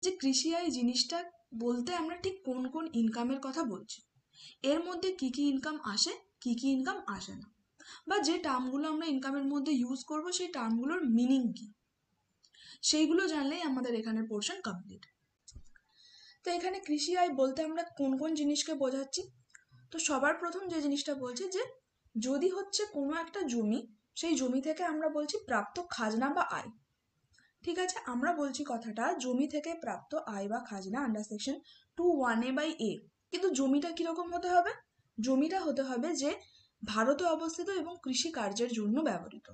যে কৃষি আয় জিনিসটা বলতে আমরা ঠিক কোন কোন ইনকামের কথা বলছি, এর মধ্যে কি কি ইনকাম আসে, কি কি ইনকাম আসে না, বা যে টার্মগুলো আমরা ইনকামের মধ্যে ইউজ করব সেই টার্মগুলোর মিনিং কি, সেইগুলো জানলেই আমাদের এখানের পোর্শন কমপ্লিট। তো এখানে কৃষি আয় বলতে আমরা কোন কোন জিনিসকে বোঝাচ্ছি। তো সবার প্রথম যে জিনিসটা বলছি যে যদি হচ্ছে কোনো একটা জমি, সেই জমি থেকে আমরা বলছি প্রাপ্ত খাজনা বা আয়। ঠিক আছে, আমরা বলছি কথাটা জমি থেকে প্রাপ্ত আয় বা খাজনা আন্ডার সেকশন 2(1)(a)(a), কিন্তু জমিটা কিরকম হতে হবে? জমিটা হতে হবে যে ভারতে অবস্থিত এবং কৃষি কার্যের জন্য ব্যবহৃত।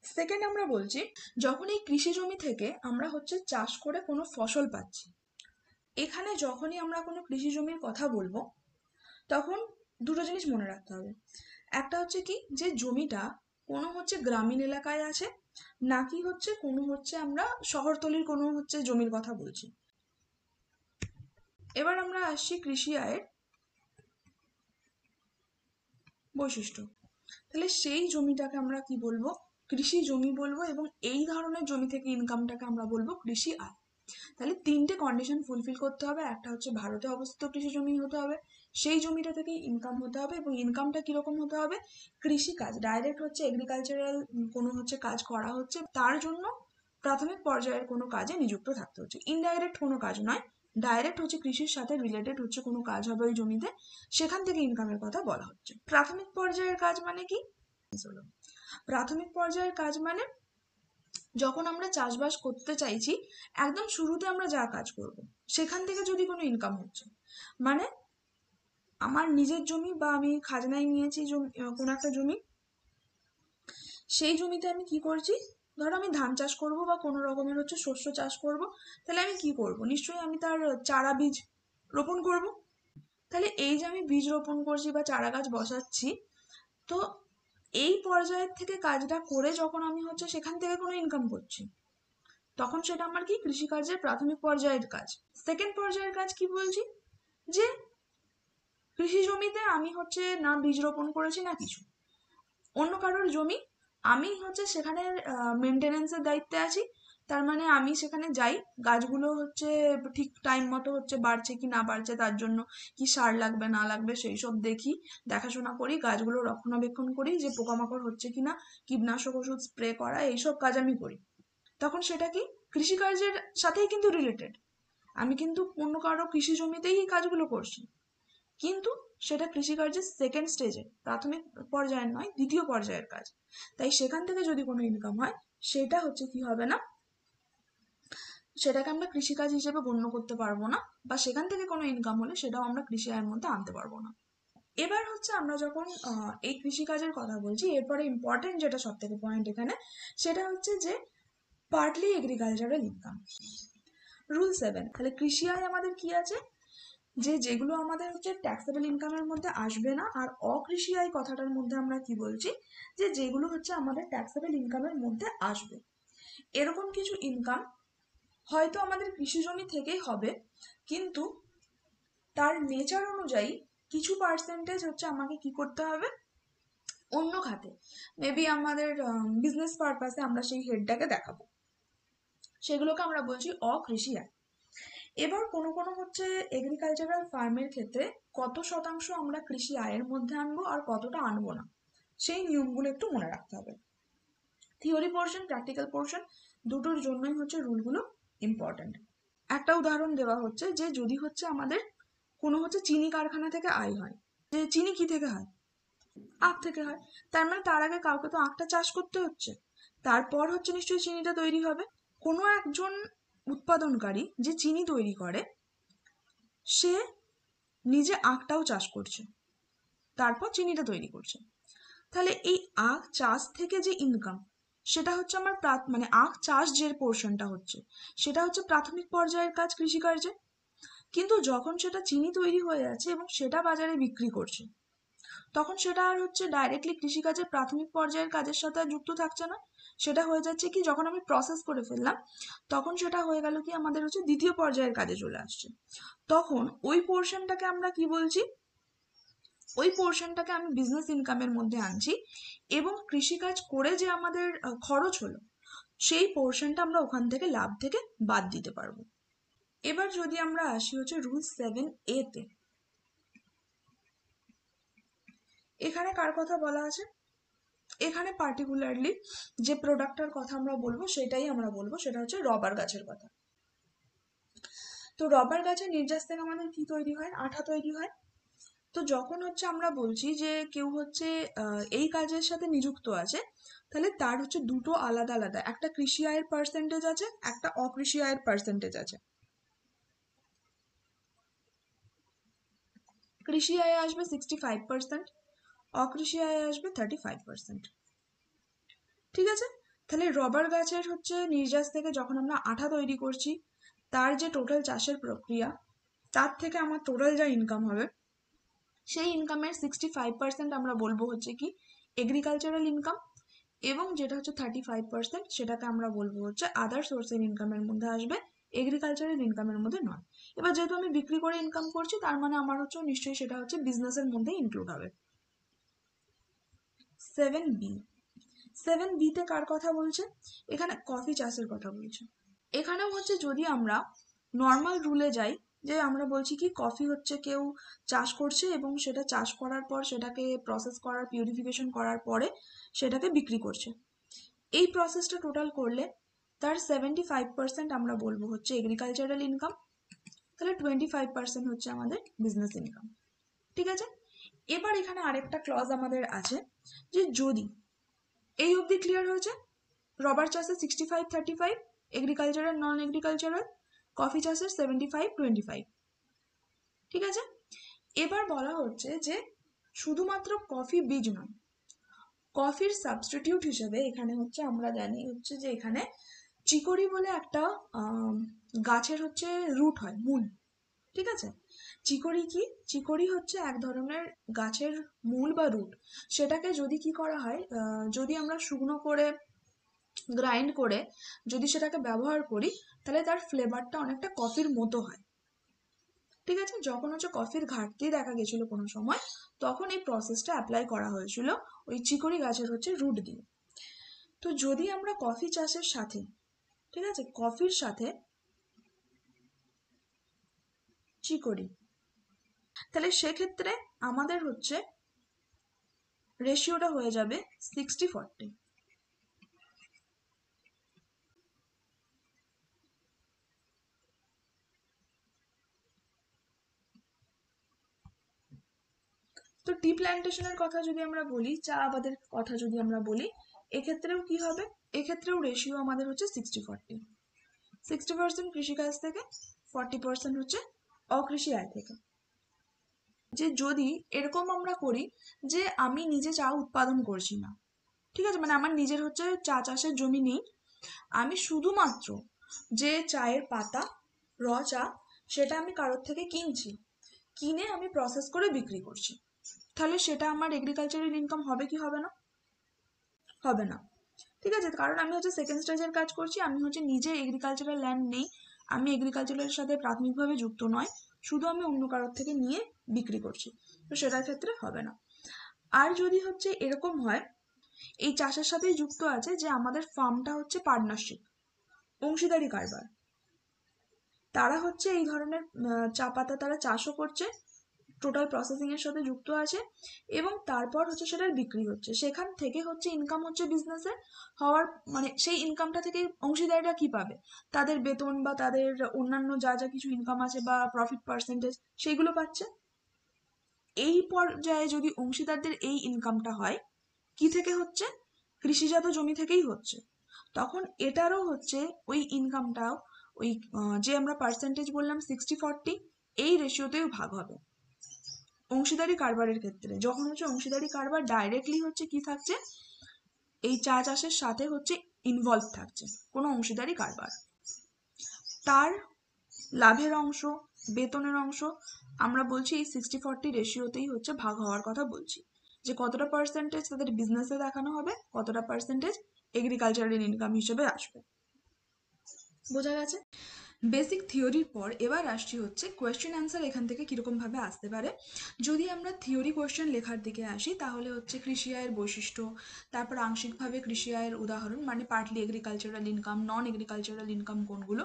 সেকেন্ড, আমরা বলছি যখন এই কৃষি জমি থেকে আমরা হচ্ছে চাষ করে কোনো ফসল পাচ্ছি। এখানে যখনই আমরা কোনো কৃষি জমির কথা বলবো তখন দুটো জিনিস মনে রাখতে হবে। একটা হচ্ছে কি, যে জমিটা কোনো হচ্ছে গ্রামীণ এলাকায় আছে নাকি হচ্ছে কোনো হচ্ছে আমরা শহরতলির কোনো হচ্ছে জমির কথা বলছি। এবার আমরা আসছি কৃষি আয়ের বৈশিষ্ট্য। তাহলে সেই জমিটাকে আমরা কি বলবো? কৃষি জমি বলবো, এবং এই ধরনের জমি থেকে ইনকামটাকে আমরা বলবো কৃষি আয়। তাহলে তিনটে কন্ডিশন ফুলফিল করতে হবে। একটা হচ্ছে ভারতে অবস্থিত কৃষি জমি হতে হবে, সেই জমিটা থেকে ইনকাম হতে হবে, এবং ইনকামটা কিরকম হতে হবে? কৃষি কাজ, ডাইরেক্ট হচ্ছে এগ্রিকালচারাল কোনো হচ্ছে কাজ করা হচ্ছে, তার জন্য প্রাথমিক পর্যায়ের কোনো কাজে নিযুক্ত থাকতে হচ্ছে। ইনডাইরেক্ট কোনো কাজ নয়, ডাইরেক্ট হচ্ছে কৃষির সাথে রিলেটেড হচ্ছে কোনো কাজ হবে ওই জমিতে, সেখান থেকে ইনকামের কথা বলা হচ্ছে। প্রাথমিক পর্যায়ের কাজ মানে কি? প্রাথমিক পর্যায়ের কাজ মানে যখন আমরা চাষবাস করতে চাইছি, একদম শুরুতে আমরা যা কাজ করব সেখান থেকে যদি কোনো ইনকাম হচ্ছে, মানে আমার নিজের জমি বা আমি খাজনায় নিয়েছি কোনো একটা জমি, সেই জমিতে আমি কি করছি, ধরো আমি ধান চাষ করব বা কোনো রকমের হচ্ছে শস্য চাষ করব, তাহলে আমি কি করব? নিশ্চয়ই আমি তার চারা বীজ রোপণ করব। তাহলে এই যে আমি বীজ রোপণ করছি বা চারা গাছ বসাচ্ছি, তো এই পর্যায়ের থেকে কাজটা করে যখন আমি হচ্ছে সেখান থেকে কোনো ইনকাম করছি, তখন সেটা আমার কি কৃষিকার্যের প্রাথমিক পর্যায়ের কাজ। সেকেন্ড পর্যায়ের কাজ কি বলছি, যে কৃষি জমিতে আমি হচ্ছে না বীজ রোপণ করেছি না কিছু, অন্য কারোর জমি, আমি হচ্ছে সেখানে মেনটেনেন্সের দায়িত্বে আছি। তার মানে আমি সেখানে যাই, গাছগুলো হচ্ছে ঠিক টাইম মতো হচ্ছে বাড়ছে কি না বাড়ছে, তার জন্য কি সার লাগবে না লাগবে সেই সব দেখি, দেখাশোনা করি, গাছগুলো রক্ষণাবেক্ষণ করি, যে পোকামাকড় হচ্ছে কিনা, কীটনাশক ওষুধ স্প্রে করা, এইসব কাজ আমি করি। তখন সেটা কি কৃষিকার্যের সাথেই কিন্তু রিলেটেড। আমি কিন্তু অন্য কারো কৃষি জমিতেই এই কাজগুলো করছি, কিন্তু সেটা কৃষিকার্যের সেকেন্ড স্টেজে, প্রাথমিক পর্যায়ের নয়, দ্বিতীয় পর্যায়ের কাজ। তাই সেখান থেকে যদি কোনো ইনকাম হয়, সেটা হচ্ছে কি হবে না, সেটাকে আমরা কৃষিকাজ হিসেবে গণ্য করতে পারবো না, বা সেখান থেকে কোনো ইনকাম হলে সেটাও আমরা কৃষি আয়ের মধ্যে আনতে পারবো না। এবার হচ্ছে আমরা যখন এই কৃষিকাজের কথা বলছি, এরপরে ইম্পর্টেন্ট যেটা সব থেকে পয়েন্ট এখানে, সেটা হচ্ছে যে পার্টলি এগ্রিকালচারাল ইনকাম। রুল 7, তাহলে কৃষি আয় আমাদের কি আছে, যে যেগুলো আমাদের হচ্ছে ট্যাক্সেবল ইনকামের মধ্যে আসবে না। আর অকৃষি আয় কথাটার মধ্যে আমরা কি বলছি, যে যেগুলো হচ্ছে আমাদের ট্যাক্সেবল ইনকামের মধ্যে আসবে। এরকম কিছু ইনকাম হয়তো আমাদের কৃষি জমি থেকেই হবে, কিন্তু তার নেচার অনুযায়ী কিছু পার্সেন্টেজ হচ্ছে আমাকে কি করতে হবে, অন্য খাতে, মেবি আমাদের বিজনেস পারপাসে আমরা সেই হেডটাকে দেখাবো, সেগুলোকে আমরা বলছি অকৃষি আয়। এবার কোনো কোনো হচ্ছে এগ্রিকালচারাল ফার্মের ক্ষেত্রে কত শতাংশ আমরা কৃষি আয়ের মধ্যে আনবো আর কতটা আনবো না, সেই নিয়মগুলো একটু মনে রাখতে হবে। থিওরি পোর্শন, প্র্যাকটিক্যাল পোর্শন, দুটোর জন্যই হচ্ছে রুলগুলো ইম্পর্ট্যান্ট। একটা উদাহরণ দেওয়া হচ্ছে, যে যদি হচ্ছে আমাদের কোনো হচ্ছে চিনি কারখানা থেকে আয় হয়, যে চিনি কি থেকে হয়, আখ থেকে হয়, তার মানে তার আগে কাউকে তো আখটা চাষ করতে হচ্ছে, তারপর হচ্ছে নিশ্চয়ই চিনিটা তৈরি হবে। কোনো একজন উৎপাদনকারী যে চিনি তৈরি করে, সে নিজে আখটাও চাষ করছে, তারপর চিনিটা তৈরি করছে। তাহলে এই আখ চাষ থেকে যে ইনকাম, সেটা হচ্ছে আমার মানে আখ চাষ যে পোর্শনটা হচ্ছে, সেটা হচ্ছে প্রাথমিক পর্যায়ের কাজ কৃষিকার্যে। কিন্তু যখন সেটা চিনি তৈরি হয়ে যাচ্ছে এবং সেটা বাজারে বিক্রি করছে, তখন সেটা আর হচ্ছে ডাইরেক্টলি কৃষিকাজের প্রাথমিক পর্যায়ের কাজের সাথে যুক্ত থাকছে না, সেটা হয়ে যাচ্ছে কি, যখন আমি প্রসেস করে ফেললাম তখন সেটা হয়ে গেল কি আমাদের হচ্ছে দ্বিতীয় পর্যায়ের কাজে চলে আসছে। তখন ওই পোর্শনটাকে আমরা কি বলছি, ওই পোর্শনটাকে আমি বিজনেস ইনকামের মধ্যে আনছি, এবং কৃষিকাজ করে যে আমাদের খরচ হলো সেই পোর্শনটা আমরা ওখান থেকে লাভ থেকে বাদ দিতে পারবো। এবার যদি আমরা আসি হচ্ছে রুল 7A তে, এখানে কার কথা বলা আছে? এখানে পার্টিকুলারলি যে প্রোডাক্টটার কথা আমরা বলবো সেটাই আমরা বলবো, সেটা হচ্ছে রবার গাছের কথা। তো রবার গাছের নির্যাস থেকে আমাদের কি তৈরি হয়? আঠা তৈরি হয়। তো যখন হচ্ছে আমরা বলছি যে কেউ হচ্ছে এই কাজের সাথে নিযুক্ত আছে, তাহলে তার হচ্ছে দুটো আলাদা আলাদা, একটা কৃষি আয়ের পার্সেন্টেজ আছে, একটা অকৃষি আয়ের পার্সেন্টেজ আছে। কৃষি আয়ে আসবে 65%, অকৃষি আয়ে আসবে 35%। ঠিক আছে? তাহলে রবার গাছের হচ্ছে নির্যাস থেকে যখন আমরা আঠা তৈরি করছি, তার যে টোটাল চাষের প্রক্রিয়া, তার থেকে আমার টোটাল যা ইনকাম হবে, সেই ইনকামের 65% আমরা বলবো হচ্ছে কি এগ্রিকালচারাল ইনকাম, এবং যেটা হচ্ছে 35% সেটাকে আমরা বলবো হচ্ছে আদার সোর্সের ইনকামের মধ্যে আসবে, এগ্রিকালচারাল ইনকামের মধ্যে নয়। এবার যেহেতু আমি বিক্রি করে ইনকাম করছি, তার মানে আমার হচ্ছে নিশ্চয়ই সেটা হচ্ছে বিজনেসের মধ্যে ইনক্লুড হবে। 7B, 7B তে কার কথা বলছে? এখানে কফি চাষের কথা বলছে। এখানেও হচ্ছে যদি আমরা নর্মাল রুলে যাই, যে আমরা বলছি কি কফি হচ্ছে কেউ চাষ করছে এবং সেটা চাষ করার পর সেটাকে প্রসেস করার, পিউরিফিকেশন করার পরে সেটাকে বিক্রি করছে, এই প্রসেসটা টোটাল করলে তার 75% আমরা বলবো হচ্ছে এগ্রিকালচারাল ইনকাম, তাহলে 25% হচ্ছে আমাদের বিজনেস ইনকাম। ঠিক আছে? এবার এখানে আরেকটা ক্লজ আমাদের আছে, যে যদি এই অবধি ক্লিয়ার হয়েছে, রবার চাষে 65-35, এগ্রিকালচারাল নন এগ্রিকালচারাল, কফি চাষের 75-25। ঠিক আছে? এবার বলা হচ্ছে যে শুধুমাত্র কফি বীজ নয়, কফির সাবস্টিটিউট হিসেবে এখানে হচ্ছে আমরা জানি হচ্ছে যে এখানে চিকরি বলে একটা গাছের হচ্ছে রুট হয়, মূল। ঠিক আছে? চিকরি কি? চিকরি হচ্ছে এক ধরনের গাছের মূল বা রুট। সেটাকে যদি কি করা হয়, যদি আমরা শুকনো করে গ্রাইন্ড করে যদি সেটাকে ব্যবহার করি, তাহলে তার ফ্লেভারটা অনেকটা কফির মতো হয়। ঠিক আছে? যখন হচ্ছে কফির ঘাটতি দেখা গেছিল কোনো সময়, তখন এই প্রসেসটা অ্যাপ্লাই করা হয়েছিল ওই চিকরি গাছের হচ্ছে রুট দিয়ে। তো যদি আমরা কফি চাষের সাথে, ঠিক আছে, কফির সাথে চিকরি, তাহলে সেক্ষেত্রে আমাদের হচ্ছে রেশিওটা হয়ে যাবে 60-40। তো টি প্ল্যান্টেশনের কথা যদি আমরা বলি, চা আবাদের কথা যদি আমরা বলি, এক্ষেত্রেও কি হবে? এক্ষেত্রেও রেশিও আমাদের হচ্ছে 60-40। 60% কৃষিকাজ থেকে, 40% হচ্ছে অকৃষি আয় থেকে। যে যদি এরকম আমরা করি যে আমি নিজে চা উৎপাদন করছি না, ঠিক আছে, মানে আমার নিজের হচ্ছে চা চাষের জমি নেই, আমি শুধুমাত্র যে চায়ের পাতা, র চা, সেটা আমি কারোর থেকে কিনছি, কিনে আমি প্রসেস করে বিক্রি করছি, তাহলে সেটা আমার এগ্রিকালচারাল ইনকাম হবে কি হবে না? হবে না। ঠিক আছে? কারণ আমি হচ্ছে সেকেন্ড স্টেজের কাজ করছি, আমি হচ্ছে নিজে এগ্রিকালচারাল ল্যান্ড নেই, আমি এগ্রিকালচারের সাথে প্রাথমিকভাবে যুক্ত নয়, শুধু আমি অন্য কারোর থেকে নিয়ে বিক্রি করছি, তো সেটার ক্ষেত্রে হবে না। আর যদি হচ্ছে এরকম হয়, এই চাষের সাথেই যুক্ত আছে যে আমাদের ফার্মটা হচ্ছে পার্টনারশিপ, অংশীদারি কারবার, তারা হচ্ছে এই ধরনের চা পাতা তারা চাষও করছে, টোটাল প্রসেসিং এর সাথে যুক্ত আছে, এবং তারপর হচ্ছে সেটার বিক্রি হচ্ছে, সেখান থেকে হচ্ছে ইনকাম হচ্ছে বিজনেসের হওয়ার, মানে সেই ইনকামটা থেকে অংশীদাররা কি পাবে? তাদের বেতন বা তাদের অন্যান্য যা যা কিছু ইনকাম আছে বা প্রফিট পার্সেন্টেজ, সেইগুলো পাচ্ছে। এই পর্যায়ে যদি অংশীদারদের এই ইনকামটা হয়, কি থেকে হচ্ছে? কৃষিজাত জমি থেকেই হচ্ছে, তখন এটারও হচ্ছে ওই ইনকামটাও ওই যে আমরা পার্সেন্টেজ বললাম 60-40, এই রেশিওতেও ভাগ হবে। অংশীদারি কারবারের ক্ষেত্রে যখন হচ্ছে অংশীদারি কারবার ডাইরেক্টলি হচ্ছে কি থাকছে, এই চা চাষের সাথে হচ্ছে ইনভলভ থাকছে কোনো অংশীদারি কারবার, তার লাভের অংশ, বেতনের অংশ, আমরা বলছি এই 60-40 রেশিওতেই হচ্ছে ভাগ হওয়ার কথা বলছি, যে কতটা পার্সেন্টেজ তাদের বিজনেসে দেখানো হবে, কতটা পার্সেন্টেজ এগ্রিকালচারাল ইনকাম হিসেবে আসবে। বোঝা গেছে? বেসিক থিওরির পর এবার আসছি হচ্ছে কোয়েশ্চেন অ্যান্সার এখান থেকে কীরকমভাবে আসতে পারে। যদি আমরা থিওরি কোয়েশ্চেন লেখার দিকে আসি তাহলে হচ্ছে কৃষি আয়ের বৈশিষ্ট্য, তারপর আংশিকভাবে কৃষি আয়ের উদাহরণ মানে পার্টলি এগ্রিকালচারাল ইনকাম, নন এগ্রিকালচারাল ইনকাম কোনগুলো,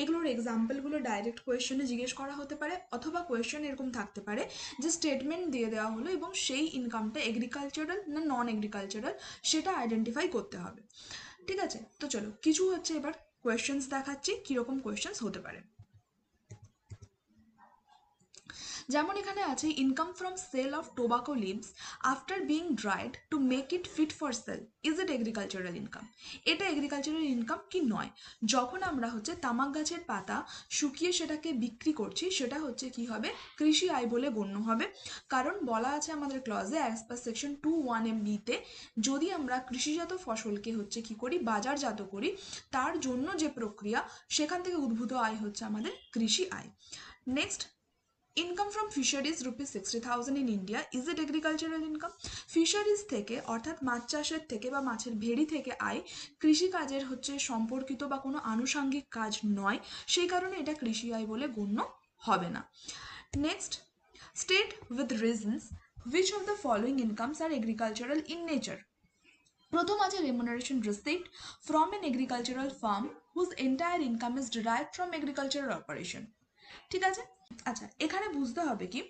এগুলোর এক্সাম্পলগুলো ডাইরেক্ট কোয়েশ্চেনে জিজ্ঞেস করা হতে পারে, অথবা কোয়েশ্চেন এরকম থাকতে পারে যে স্টেটমেন্ট দিয়ে দেওয়া হলো এবং সেই ইনকামটা এগ্রিকালচারাল না নন এগ্রিকালচারাল সেটা আইডেন্টিফাই করতে হবে। ঠিক আছে, তো চলো কিছু হচ্ছে এবার কোয়েশ্চেন্স দেখাচ্ছি কীরকম কোয়েশ্চেন্স হতে পারে। যেমন এখানে আছে income from sale of tobacco leaves after being dried to make it fit for sale, is it agricultural income? এটা এগ্রিকালচারাল ইনকাম কি নয়? যখন আমরা হচ্ছে তামাক গাছের পাতা শুকিয়ে সেটাকে বিক্রি করছি সেটা হচ্ছে কি হবে, কৃষি আয় বলে গণ্য হবে। কারণ বলা আছে আমাদের ক্লজে অ্যাজ পার সেকশন 2(1)(b)তে যদি আমরা কৃষিজাত ফসলকে হচ্ছে কি করি, বাজারজাত করি, তার জন্য যে প্রক্রিয়া সেখান থেকে উদ্ভূত আয় হচ্ছে আমাদের কৃষি আয়। Next, income from fisheries ₹60,000 in India, is it agricultural income? Fisheries থেকে অর্থাৎ মাছ চাষের থেকে বা মাছের ভেড়ি থেকে আয় কৃষিকাজের হচ্ছে সম্পর্কিত বা কোনো আনুষাঙ্গিক কাজ নয়, সেই কারণে এটা কৃষি আয় বলে গণ্য হবে না। Next, state with reasons which of the following incomes are agricultural in nature? প্রথম আছে remuneration received from an agricultural farm whose entire income is derived from agricultural operation। ঠিক আছে, আচ্ছা এখানে বুঝতে হবে কি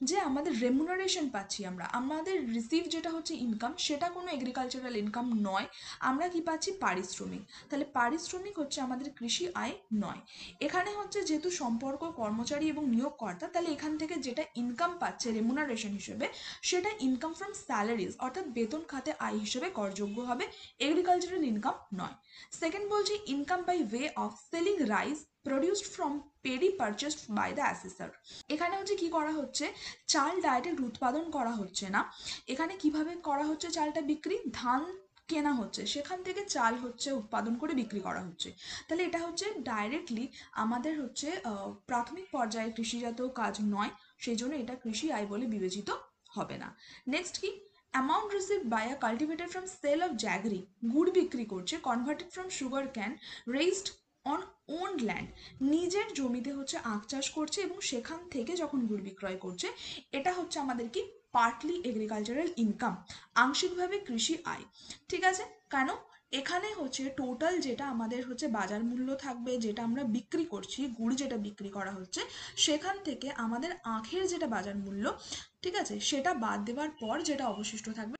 যে আমাদের রেমুনারেশন পাচ্ছি আমরা, আমাদের রিসিভ যেটা হচ্ছে ইনকাম সেটা কোনো এগ্রিকালচারাল ইনকাম নয়, আমরা কি পাচ্ছি পারিশ্রমিক, তাহলে পারিশ্রমিক হচ্ছে আমাদের কৃষি আয় নয়। এখানে হচ্ছে যেহেতু সম্পর্ক কর্মচারী এবং নিয়োগকর্তা, তাহলে এখান থেকে যেটা ইনকাম পাচ্ছে রেমুনারেশন হিসেবে সেটা ইনকাম ফ্রম স্যালারিজ অর্থাৎ বেতন খাতে আয় হিসেবে করযোগ্য হবে, এগ্রিকালচারাল ইনকাম নয়। সেকেন্ড বলছি income by way of selling rice produced from paddy purchased by the assessor। এখানে হচ্ছে কি করা হচ্ছে, চাল ডাইরেক্ট উৎপাদন করা হচ্ছে না, এখানে কিভাবে করা হচ্ছে চালটা বিক্রি, ধান কেনা হচ্ছে সেখান থেকে চাল হচ্ছে উৎপাদন করে বিক্রি করা হচ্ছে, তাহলে এটা হচ্ছে ডাইরেক্টলি আমাদের হচ্ছে প্রাথমিক পর্যায়ে কৃষিজাত কাজ নয়, সেই জন্য এটা কৃষি আয় বলে বিবেচিত হবে না। নেক্সট কি, amount received by a cultivator from sale of jaggery, গুড় বিক্রি করছে converted from sugar cane raised on owned land, নিজের জমিতে হচ্ছে আখ চাষ করছে এবং সেখান থেকে যখন গুড় বিক্রয় করছে, এটা হচ্ছে আমাদের কি পার্টলি এগ্রিকালচারাল ইনকাম, আংশিকভাবে কৃষি আয়। ঠিক আছে, কেন, এখানে হচ্ছে টোটাল যেটা আমাদের হচ্ছে বাজার মূল্য থাকবে, যেটা আমরা বিক্রি করছি গুড় যেটা বিক্রি করা হচ্ছে সেখান থেকে আমাদের আখের যেটা বাজার মূল্য, ঠিক আছে, সেটা বাদ দেওয়ার পর যেটা অবশিষ্ট থাকবে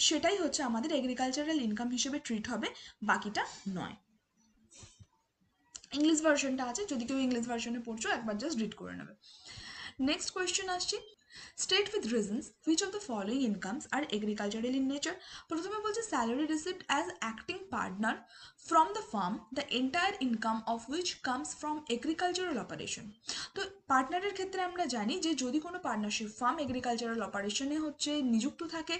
সেটাই হচ্ছে আমাদের এগ্রিকালচারাল ইনকাম হিসেবে ট্রিট হবে, বাকিটা নয়। ইংলিশ ভার্সনটা আছে, যদি কেউ ইংলিশ ভার্সনে পড়ছো একবার জাস্ট রিড করে নেবে। নেক্সট কোয়েশ্চেন আসছি, state with reasons which of the following incomes are agricultural in nature. প্রথমে বলছে salary received as acting partner from the firm the entire income of which comes from agricultural operation. তো পার্টনারের ক্ষেত্রে আমরা জানি যে যদি কোনো পার্টনারশিপ ফার্ম এগ্রিকালচারাল অপারেশনে হচ্ছে নিযুক্ত থাকে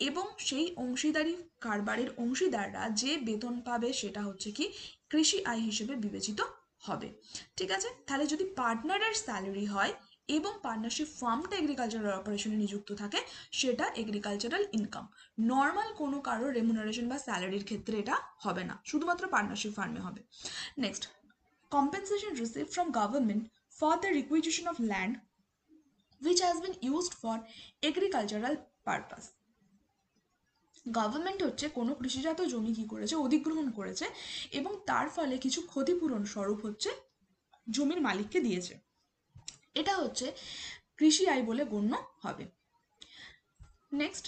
এবং সেই অংশীদারি কারবারের অংশীদাররা যে বেতন পাবে সেটা হচ্ছে কি কৃষি আয় হিসেবে বিবেচিত হবে। ঠিক আছে, তাহলে যদি পার্টনারের স্যালারি হয় এবং পার্টনারশিপ ফার্মটা এগ্রিকালচারাল অপারেশনে নিযুক্ত থাকে সেটা এগ্রিকালচারাল ইনকাম, নর্মাল কোনো কারোর রেমুনারেশন বা স্যালারির ক্ষেত্রে এটা হবে না, শুধুমাত্র পার্টনারশিপ ফার্মে হবে। Next, compensation received from government for the requisition of land which has been used for agricultural purpose। Government হচ্ছে কোনো কৃষিজাত জমি কি করেছে, অধিগ্রহণ করেছে এবং তার ফলে কিছু ক্ষতিপূরণ স্বরূপ হচ্ছে জমির মালিককে দিয়েছে, এটা হচ্ছে কৃষি আয় বলে গণ্য হবে। Next,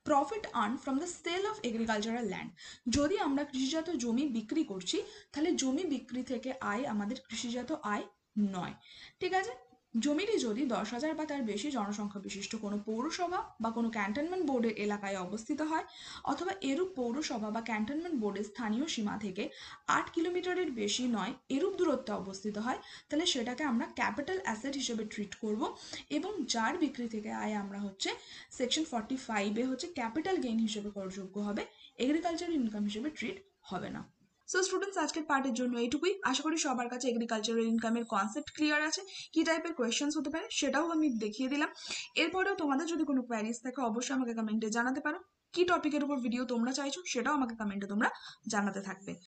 profit earn from the sale of agricultural land, যদি আমরা কৃষিজাত জমি বিক্রি করছি তাহলে জমি বিক্রি থেকে আয় আমাদের কৃষিজাত আয় নয়। ঠিক আছে, জমিটি যদি 10,000 বা তার বেশি জনসংখ্যা বিশিষ্ট কোনো পৌরসভা বা কোনো ক্যান্টনমেন্ট বোর্ডের এলাকায় অবস্থিত হয় অথবা এরূপ পৌরসভা বা ক্যান্টনমেন্ট বোর্ডের স্থানীয় সীমা থেকে 8 কিলোমিটারের বেশি নয় এরূপ দূরত্বে অবস্থিত হয়, তাহলে সেটাকে আমরা ক্যাপিটাল অ্যাসেট হিসেবে ট্রিট করব এবং যার বিক্রি থেকে আয় আমরা হচ্ছে সেকশন 45-এ হচ্ছে ক্যাপিটাল গেইন হিসেবে করযোগ্য হবে, এগ্রিকালচারাল ইনকাম হিসেবে ট্রিট হবে না। সো স্টুডেন্টস আজকের পার্টের জন্য এইটুকুই, আশা করি সবার কাছে এগ্রিকালচারাল ইনকামের কনসেপ্ট ক্লিয়ার আছে, কি টাইপের কোয়েশ্চেন্স হতে পারে সেটাও আমি দেখিয়ে দিলাম। এরপরেও তোমাদের যদি কোনো কোয়ারিজ থাকে অবশ্যই আমাকে কমেন্টে জানাতে পারো, কি টপিকের উপর ভিডিও তোমরা চাইছো সেটাও আমাকে কমেন্টে তোমরা জানাতে থাকবে।